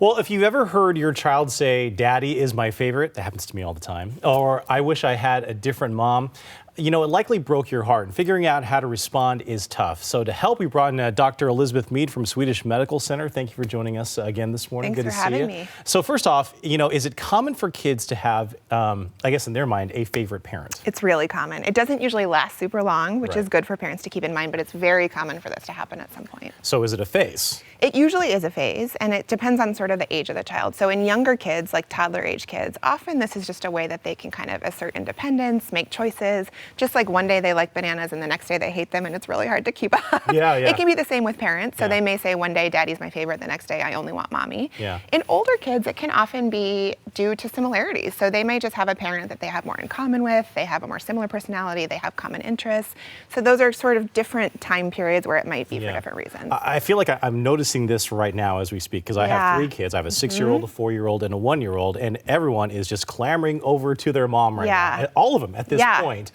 Well, if you've ever heard your child say, "Daddy is my favorite," that happens to me all the time, or "I wish I had a different mom," you know, it likely broke your heart, and figuring out how to respond is tough. So to help, we brought in Dr. Elizabeth Meade from Swedish Medical Center. Thank you for joining us again this morning. Thanks Good for to see having you. me. So first off, you know, is it common for kids to have, I guess in their mind, a favorite parent? It's really common. It doesn't usually last super long, which Right. is good for parents to keep in mind, but it's very common for this to happen at some point. So is it a phase? It usually is a phase, and it depends on sort of the age of the child. So in younger kids, like toddler age kids, often this is just a way that they can kind of assert independence, make choices, just like one day they like bananas and the next day they hate them, and it's really hard to keep up. Yeah. It can be the same with parents. So Yeah. they may say one day daddy's my favorite, the next day I only want mommy. Yeah. In older kids, it can often be due to similarities. So they may just have a parent that they have more in common with, they have a more similar personality, they have common interests. So those are sort of different time periods where it might be for different reasons. I feel like I'm noticing this right now as we speak, because I have 3 kids. I have a 6-year-old, a 4-year-old, and a 1-year-old, and everyone is just clamoring over to their mom right now. All of them at this point.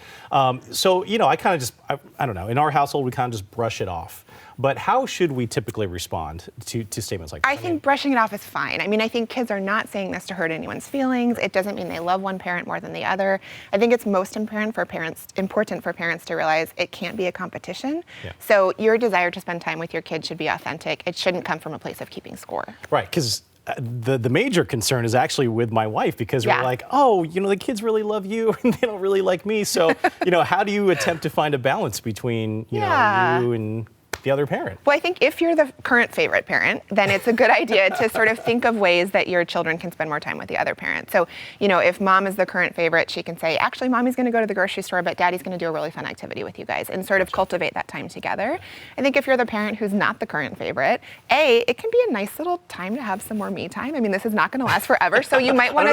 So, you know, I kind of just, I don't know, in our household, we kind of just brush it off. But how should we typically respond to statements like that? I think brushing it off is fine. I mean, I think kids are not saying this to hurt anyone's feelings. It doesn't mean they love one parent more than the other. I think it's most important for parents to realize it can't be a competition. Yeah. So your desire to spend time with your kid should be authentic. It shouldn't come from a place of keeping score. Right, because the major concern is actually with my wife, because we're like, oh, you know, the kids really love you and they don't really like me. So, you know, how do you attempt to find a balance between, you know, you and the other parent? Well, I think if you're the current favorite parent, then it's a good idea to sort of think of ways that your children can spend more time with the other parent. So, you know, if mom is the current favorite, she can say, actually, mommy's going to go to the grocery store, but daddy's going to do a really fun activity with you guys, and sort of cultivate that time together. I think if you're the parent who's not the current favorite, it can be a nice little time to have some more me time. I mean, this is not going to last forever, so you might want to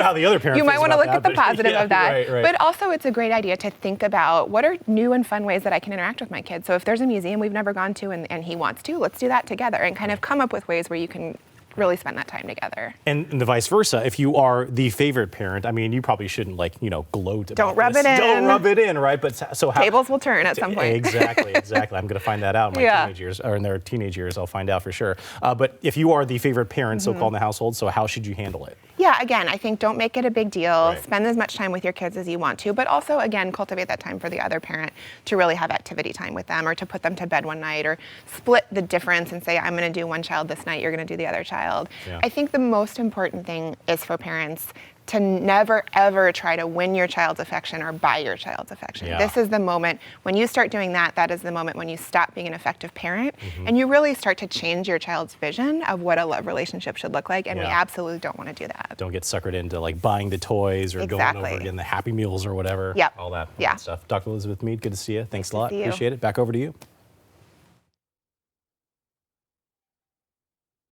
look at the positive of that. Right. But also, it's a great idea to think about what are new and fun ways that I can interact with my kids. So if there's a museum we've never gone to and he wants to, let's do that together and kind of come up with ways where you can really spend that time together. And the vice versa. If you are the favorite parent, I mean, you probably shouldn't, like, you know, gloat about Don't rub this. it in. Don't rub it in, right? But so how tables will turn at some point. Exactly. I'm going to find that out in my teenage years, or in their teenage years. I'll find out for sure. But if you are the favorite parent, so-called in the household, so how should you handle it? Yeah, again, I think don't make it a big deal. Spend as much time with your kids as you want to, but also, again, cultivate that time for the other parent to really have activity time with them, or to put them to bed one night, or split the difference and say, I'm going to do one child this night, you're going to do the other child. I think the most important thing is for parents to never, ever try to win your child's affection or buy your child's affection. This is the moment when you start doing that. That is the moment when you stop being an effective parent and you really start to change your child's vision of what a love relationship should look like. And we absolutely don't want to do that. Don't get suckered into like buying the toys or going over again the Happy Meals or whatever. All that stuff. Dr. Elizabeth Meade, good to see you. Thanks a lot. Appreciate it. Back over to you.